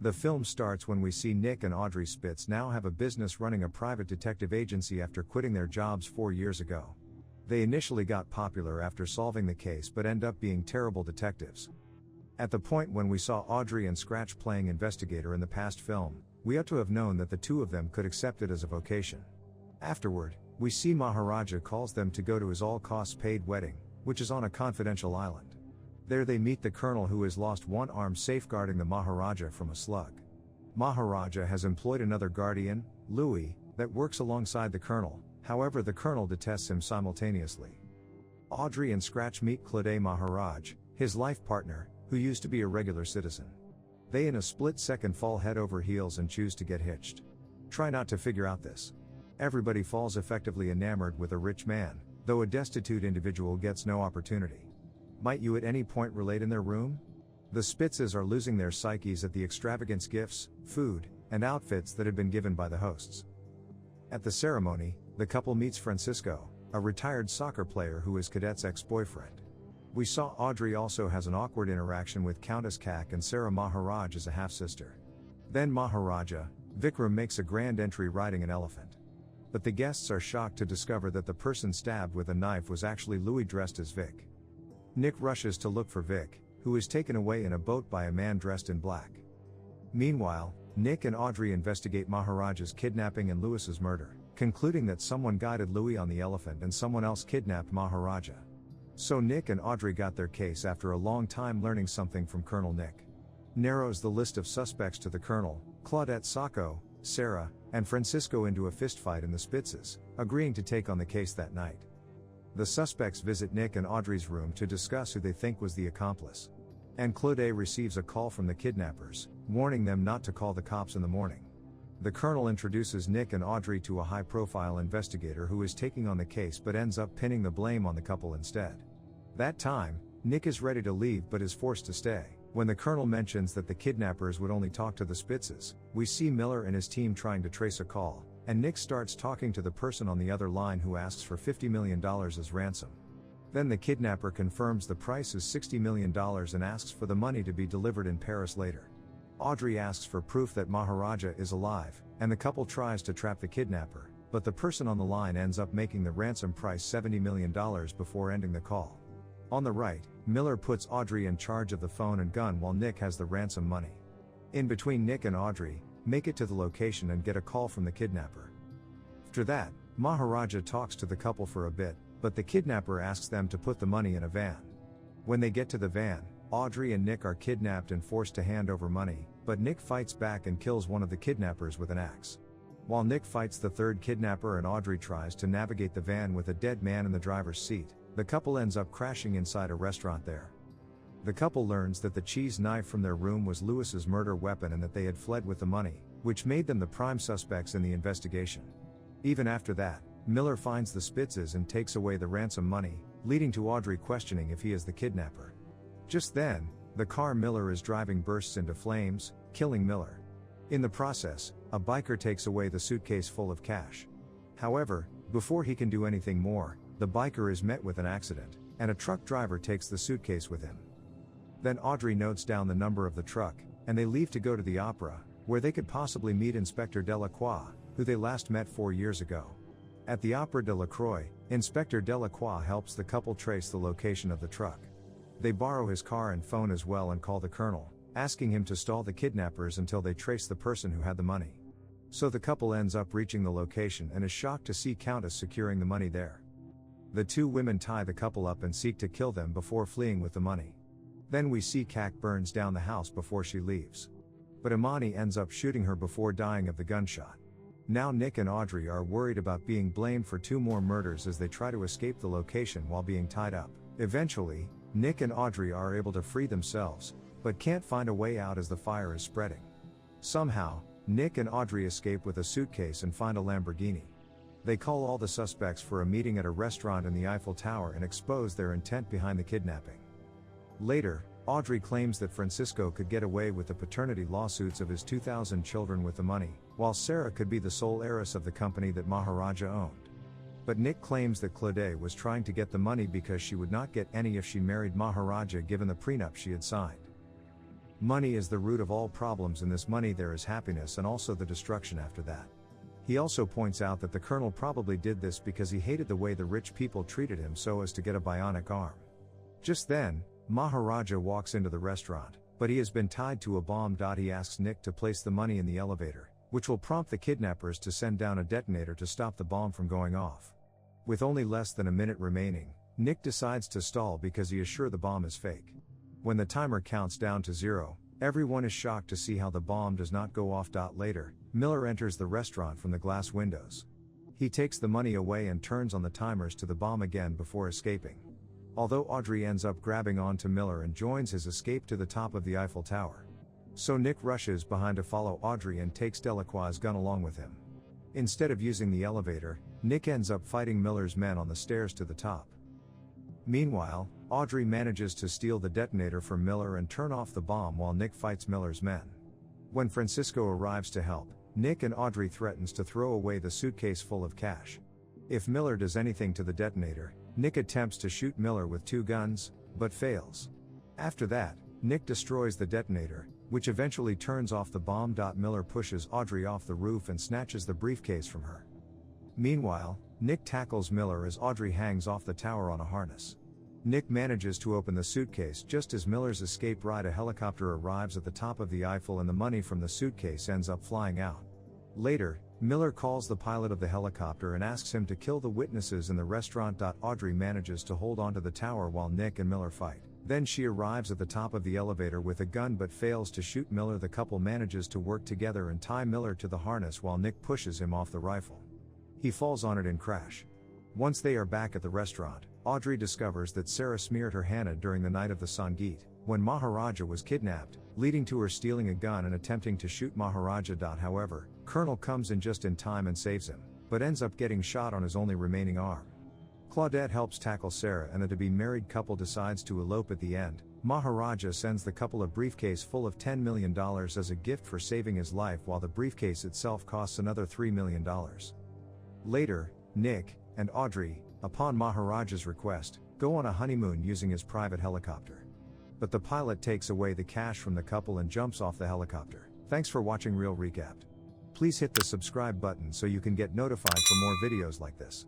The film starts when we see Nick and Audrey Spitz now have a business running a private detective agency after quitting their jobs 4 years ago. They initially got popular after solving the case but end up being terrible detectives. At the point when we saw Audrey and Scratch playing investigator in the past film, we ought to have known that the two of them could accept it as a vocation. Afterward, we see Maharaja calls them to go to his all-costs-paid wedding, which is on a confidential island. There they meet the colonel who has lost one arm safeguarding the Maharaja from a slug. Maharaja has employed another guardian, Louis, that works alongside the colonel, however the colonel detests him simultaneously. Audrey and Scratch meet Claude Maharaj, his life partner, who used to be a regular citizen. They in a split second fall head over heels and choose to get hitched. Try not to figure out this. Everybody falls effectively enamored with a rich man, though a destitute individual gets no opportunity. Might you at any point relate in their room? The Spitzes are losing their psyches at the extravagant gifts, food, and outfits that had been given by the hosts. At the ceremony, the couple meets Francisco, a retired soccer player who is Cadet's ex-boyfriend. We saw Audrey also has an awkward interaction with Countess Kak and Sarah Maharaj as a half-sister. Then Maharaja, Vikram makes a grand entry riding an elephant. But the guests are shocked to discover that the person stabbed with a knife was actually Louis dressed as Vic. Nick rushes to look for Vic, who is taken away in a boat by a man dressed in black. Meanwhile, Nick and Audrey investigate Maharaja's kidnapping and Louis's murder, concluding that someone guided Louis on the elephant and someone else kidnapped Maharaja. So Nick and Audrey got their case after a long time learning something from Colonel Nick. Narrows the list of suspects to the Colonel, Claudette Sacco, Sarah, and Francisco into a fistfight in the Spitzes, agreeing to take on the case that night. The suspects visit Nick and Audrey's room to discuss who they think was the accomplice. And Claude receives a call from the kidnappers, warning them not to call the cops in the morning. The Colonel introduces Nick and Audrey to a high-profile investigator who is taking on the case but ends up pinning the blame on the couple instead. That time, Nick is ready to leave but is forced to stay. When the Colonel mentions that the kidnappers would only talk to the Spitzes, we see Miller and his team trying to trace a call, and Nick starts talking to the person on the other line who asks for $50 million as ransom. Then the kidnapper confirms the price is $60 million and asks for the money to be delivered in Paris later. Audrey asks for proof that Maharaja is alive, and the couple tries to trap the kidnapper, but the person on the line ends up making the ransom price $70 million before ending the call. On the right, Miller puts Audrey in charge of the phone and gun while Nick has the ransom money. In between, Nick and Audrey make it to the location and get a call from the kidnapper. After that, Maharaja talks to the couple for a bit, but the kidnapper asks them to put the money in a van. When they get to the van, Audrey and Nick are kidnapped and forced to hand over money, but Nick fights back and kills one of the kidnappers with an axe. While Nick fights the third kidnapper and Audrey tries to navigate the van with a dead man in the driver's seat, the couple ends up crashing inside a restaurant there. The couple learns that the cheese knife from their room was Louis's murder weapon and that they had fled with the money, which made them the prime suspects in the investigation. Even after that, Miller finds the Spitzes and takes away the ransom money, leading to Audrey questioning if he is the kidnapper. Just then, the car Miller is driving bursts into flames, killing Miller. In the process, a biker takes away the suitcase full of cash. However, before he can do anything more, the biker is met with an accident, and a truck driver takes the suitcase with him. Then Audrey notes down the number of the truck, and they leave to go to the opera, where they could possibly meet Inspector Delacroix, who they last met 4 years ago. At the Opera de la Croix, Inspector Delacroix helps the couple trace the location of the truck. They borrow his car and phone as well and call the Colonel, asking him to stall the kidnappers until they trace the person who had the money. So the couple ends up reaching the location and is shocked to see Countess securing the money there. The two women tie the couple up and seek to kill them before fleeing with the money. Then we see Kak burns down the house before she leaves. But Imani ends up shooting her before dying of the gunshot. Now Nick and Audrey are worried about being blamed for 2 more murders as they try to escape the location while being tied up. Eventually, Nick and Audrey are able to free themselves, but can't find a way out as the fire is spreading. Somehow, Nick and Audrey escape with a suitcase and find a Lamborghini. They call all the suspects for a meeting at a restaurant in the Eiffel Tower and expose their intent behind the kidnapping. Later, Audrey claims that Francisco could get away with the paternity lawsuits of his 2,000 children with the money, while Sarah could be the sole heiress of the company that Maharaja owned. But Nick claims that Claude was trying to get the money because she would not get any if she married Maharaja given the prenup she had signed. Money is the root of all problems. In this money there is happiness and also the destruction after that. He also points out that the Colonel probably did this because he hated the way the rich people treated him so as to get a bionic arm. Just then, Maharaja walks into the restaurant, but he has been tied to a bomb. He asks Nick to place the money in the elevator, which will prompt the kidnappers to send down a detonator to stop the bomb from going off. With only less than a minute remaining, Nick decides to stall because he is sure the bomb is fake. When the timer counts down to 0, everyone is shocked to see how the bomb does not go off. Later, Miller enters the restaurant from the glass windows. He takes the money away and turns on the timers to the bomb again before escaping. Although Audrey ends up grabbing onto Miller and joins his escape to the top of the Eiffel Tower. So Nick rushes behind to follow Audrey and takes Delacroix's gun along with him. Instead of using the elevator, Nick ends up fighting Miller's men on the stairs to the top. Meanwhile, Audrey manages to steal the detonator from Miller and turn off the bomb while Nick fights Miller's men. When Francisco arrives to help, Nick and Audrey threatens to throw away the suitcase full of cash. If Miller does anything to the detonator, Nick attempts to shoot Miller with 2 guns, but fails. After that, Nick destroys the detonator, which eventually turns off the bomb. Miller pushes Audrey off the roof and snatches the briefcase from her. Meanwhile, Nick tackles Miller as Audrey hangs off the tower on a harness. Nick manages to open the suitcase just as Miller's escape ride. A helicopter arrives at the top of the Eiffel and the money from the suitcase ends up flying out. Later, Miller calls the pilot of the helicopter and asks him to kill the witnesses in the restaurant. Audrey manages to hold onto the tower while Nick and Miller fight. Then she arrives at the top of the elevator with a gun but fails to shoot Miller. The couple manages to work together and tie Miller to the harness while Nick pushes him off the rifle. He falls on it and crash. Once they are back at the restaurant, Audrey discovers that Sarah smeared her henna during the night of the Sangeet, when Maharaja was kidnapped, leading to her stealing a gun and attempting to shoot Maharaja. However, Colonel comes in just in time and saves him, but ends up getting shot on his only remaining arm. Claudette helps tackle Sarah and the to-be married couple decides to elope. At the end, Maharaja sends the couple a briefcase full of $10 million as a gift for saving his life, while the briefcase itself costs another $3 million. Later, Nick and Audrey, upon Maharaja's request, go on a honeymoon using his private helicopter. But the pilot takes away the cash from the couple and jumps off the helicopter. Thanks for watching Real Recapped. Please hit the subscribe button so you can get notified for more videos like this.